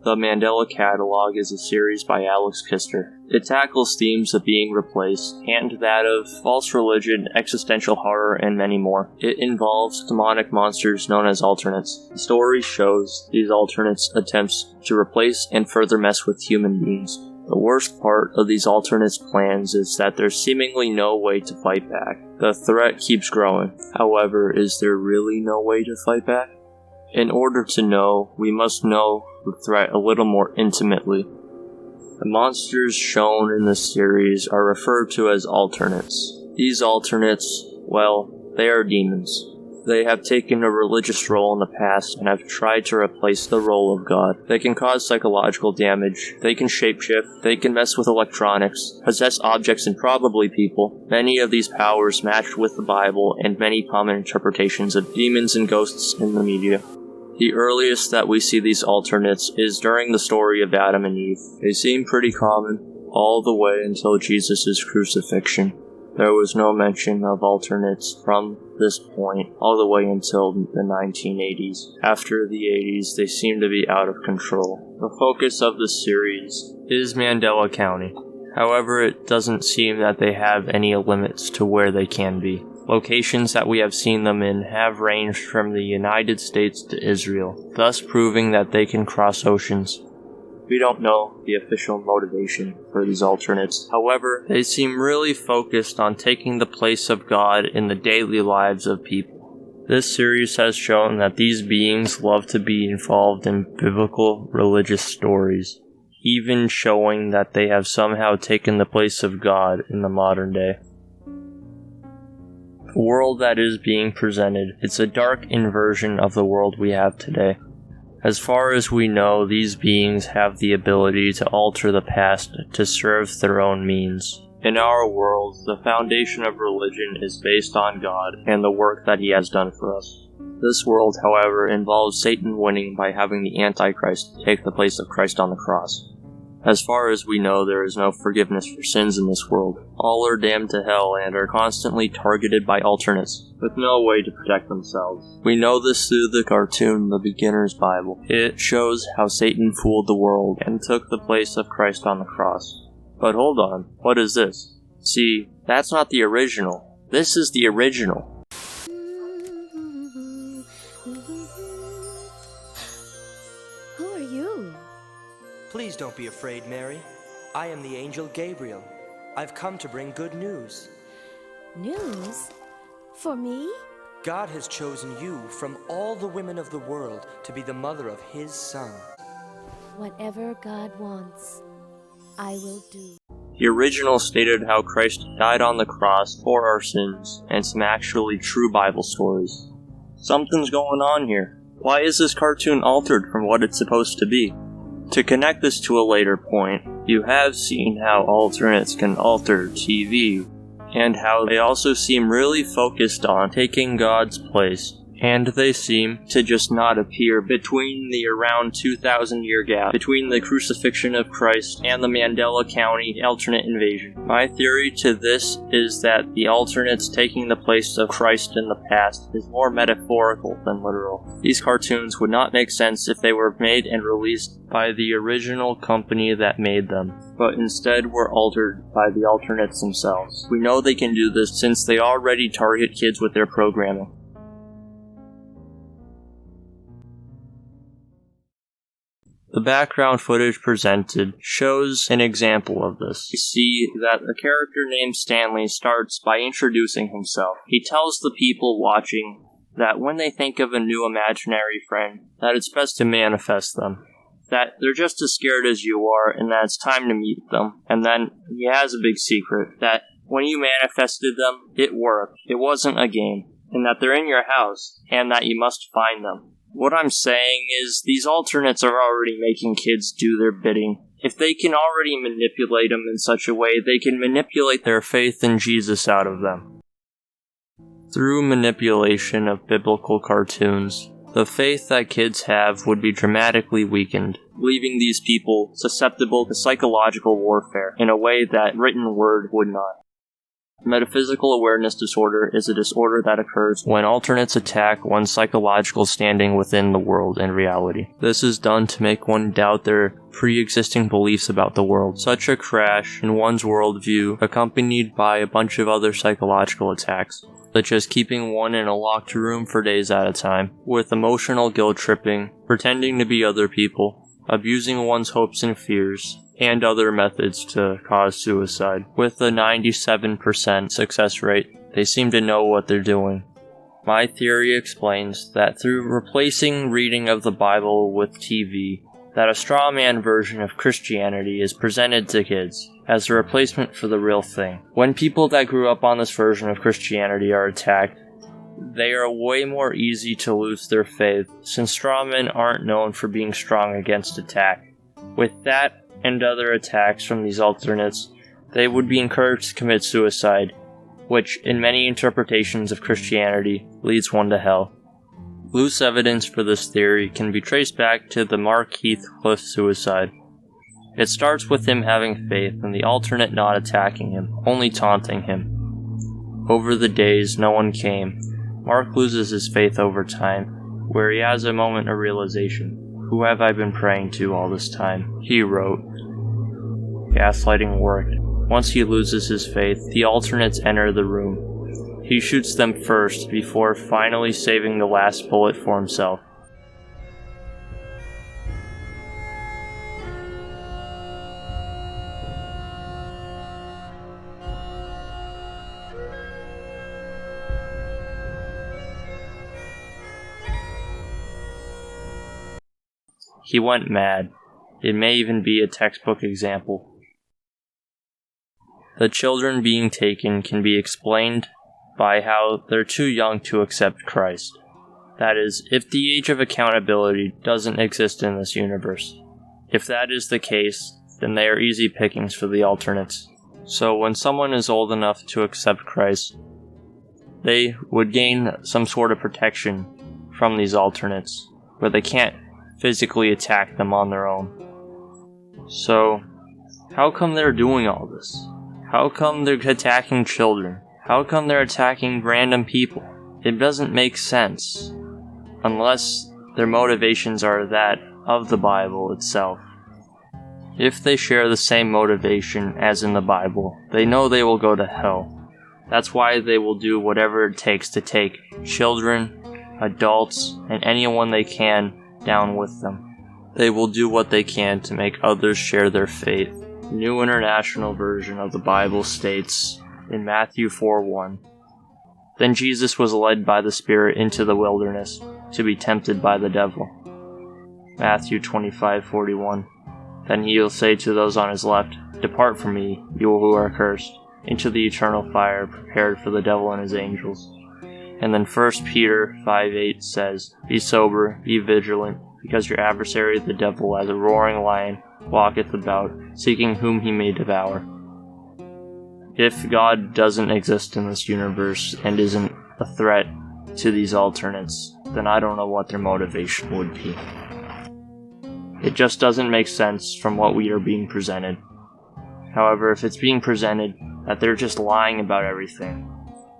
The Mandela Catalogue is a series by Alex Kister. It tackles themes of being replaced, and that of false religion, existential horror, and many more. It involves demonic monsters known as alternates. The story shows these alternates' attempts to replace and further mess with human beings. The worst part of these alternates' plans is that there's seemingly no way to fight back. The threat keeps growing. However, is there really no way to fight back? In order to know, we must know the threat a little more intimately. The monsters shown in this series are referred to as alternates. These alternates, well, they are demons. They have taken a religious role in the past and have tried to replace the role of God. They can cause psychological damage, they can shapeshift, they can mess with electronics, possess objects and probably people. Many of these powers match with the Bible and many common interpretations of demons and ghosts in the media. The earliest that we see these alternates is during the story of Adam and Eve. They seem pretty common, all the way until Jesus' crucifixion. There was no mention of alternates from this point all the way until the 1980s. After the 80s, they seem to be out of control. The focus of the series is Mandela County. However, it doesn't seem that they have any limits to where they can be. Locations that we have seen them in have ranged from the United States to Israel, thus proving that they can cross oceans. We don't know the official motivation for these alternates. However, they seem really focused on taking the place of God in the daily lives of people. This series has shown that these beings love to be involved in biblical religious stories, even showing that they have somehow taken the place of God in the modern day. The world that is being presented, it's a dark inversion of the world we have today. As far as we know, these beings have the ability to alter the past to serve their own means. In our world, the foundation of religion is based on God and the work that He has done for us. This world, however, involves Satan winning by having the Antichrist take the place of Christ on the cross. As far as we know, there is no forgiveness for sins in this world. All are damned to hell and are constantly targeted by alternates, with no way to protect themselves. We know this through the cartoon, The Beginner's Bible. It shows how Satan fooled the world and took the place of Christ on the cross. But hold on, what is this? See, that's not the original. This is the original. Who are you? Please don't be afraid, Mary. I am the angel Gabriel. I've come to bring good news. News? For me? God has chosen you from all the women of the world to be the mother of His Son. Whatever God wants, I will do. The original stated how Christ died on the cross for our sins, and some actually true Bible stories. Something's going on here. Why is this cartoon altered from what it's supposed to be? To connect this to a later point, you have seen how alternates can alter TV, and how they also seem really focused on taking God's place, and they seem to just not appear between the around 2,000 year gap between the crucifixion of Christ and the Mandela County alternate invasion. My theory to this is that the alternates taking the place of Christ in the past is more metaphorical than literal. These cartoons would not make sense if they were made and released by the original company that made them, but instead were altered by the alternates themselves. We know they can do this since they already target kids with their programming. The background footage presented shows an example of this. You see that a character named Stanley starts by introducing himself. He tells the people watching that when they think of a new imaginary friend, that it's best to manifest them. That they're just as scared as you are, and that it's time to meet them. And then he has a big secret, that when you manifested them, it worked. It wasn't a game. And that they're in your house, and that you must find them. What I'm saying is, these alternates are already making kids do their bidding. If they can already manipulate them in such a way, they can manipulate their faith in Jesus out of them. Through manipulation of biblical cartoons, the faith that kids have would be dramatically weakened, leaving these people susceptible to psychological warfare in a way that written word would not. Metaphysical awareness disorder is a disorder that occurs when alternates attack one's psychological standing within the world and reality. This is done to make one doubt their pre-existing beliefs about the world. Such a crash in one's worldview, accompanied by a bunch of other psychological attacks, such as keeping one in a locked room for days at a time, with emotional guilt tripping, pretending to be other people, abusing one's hopes and fears, and other methods to cause suicide. With a 97% success rate, they seem to know what they're doing. My theory explains that through replacing reading of the Bible with TV, that a straw man version of Christianity is presented to kids as a replacement for the real thing. When people that grew up on this version of Christianity are attacked, they are way more easy to lose their faith, since straw men aren't known for being strong against attack. With that and other attacks from these alternates, they would be encouraged to commit suicide, which, in many interpretations of Christianity, leads one to hell. Loose evidence for this theory can be traced back to the Mark Heathcliff suicide. It starts with him having faith and the alternate not attacking him, only taunting him. Over the days, no one came. Mark loses his faith over time, where he has a moment of realization. "Who have I been praying to all this time?" he wrote. Gaslighting worked. Once he loses his faith, the alternates enter the room. He shoots them first, before finally saving the last bullet for himself. He went mad. It may even be a textbook example. The children being taken can be explained by how they're too young to accept Christ. That is, if the age of accountability doesn't exist in this universe. If that is the case, then they are easy pickings for the alternates. So when someone is old enough to accept Christ, they would gain some sort of protection from these alternates, where they can't physically attack them on their own. So, how come they're doing all this? How come they're attacking children? How come they're attacking random people? It doesn't make sense, unless their motivations are that of the Bible itself. If they share the same motivation as in the Bible, they know they will go to hell. That's why they will do whatever it takes to take children, adults, and anyone they can down with them. They will do what they can to make others share their faith. The New International Version of the Bible states in Matthew 4:1, "Then Jesus was led by the Spirit into the wilderness to be tempted by the devil." Matthew 25:41, "Then he will say to those on his left, 'Depart from me, you who are cursed, into the eternal fire prepared for the devil and his angels.'" And then 1 Peter 5:8 says, "Be sober, be vigilant, because your adversary the devil, as a roaring lion, walketh about, seeking whom he may devour." If God doesn't exist in this universe and isn't a threat to these alternates, then I don't know what their motivation would be. It just doesn't make sense from what we are being presented. However, if it's being presented that they're just lying about everything,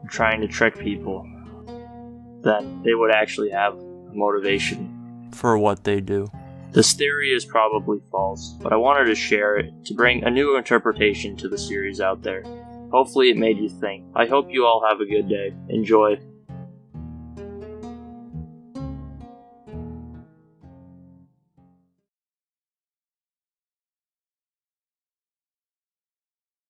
trying to trick people, then they would actually have a motivation for what they do. This theory is probably false, but I wanted to share it to bring a new interpretation to the series out there. Hopefully it made you think. I hope you all have a good day. Enjoy.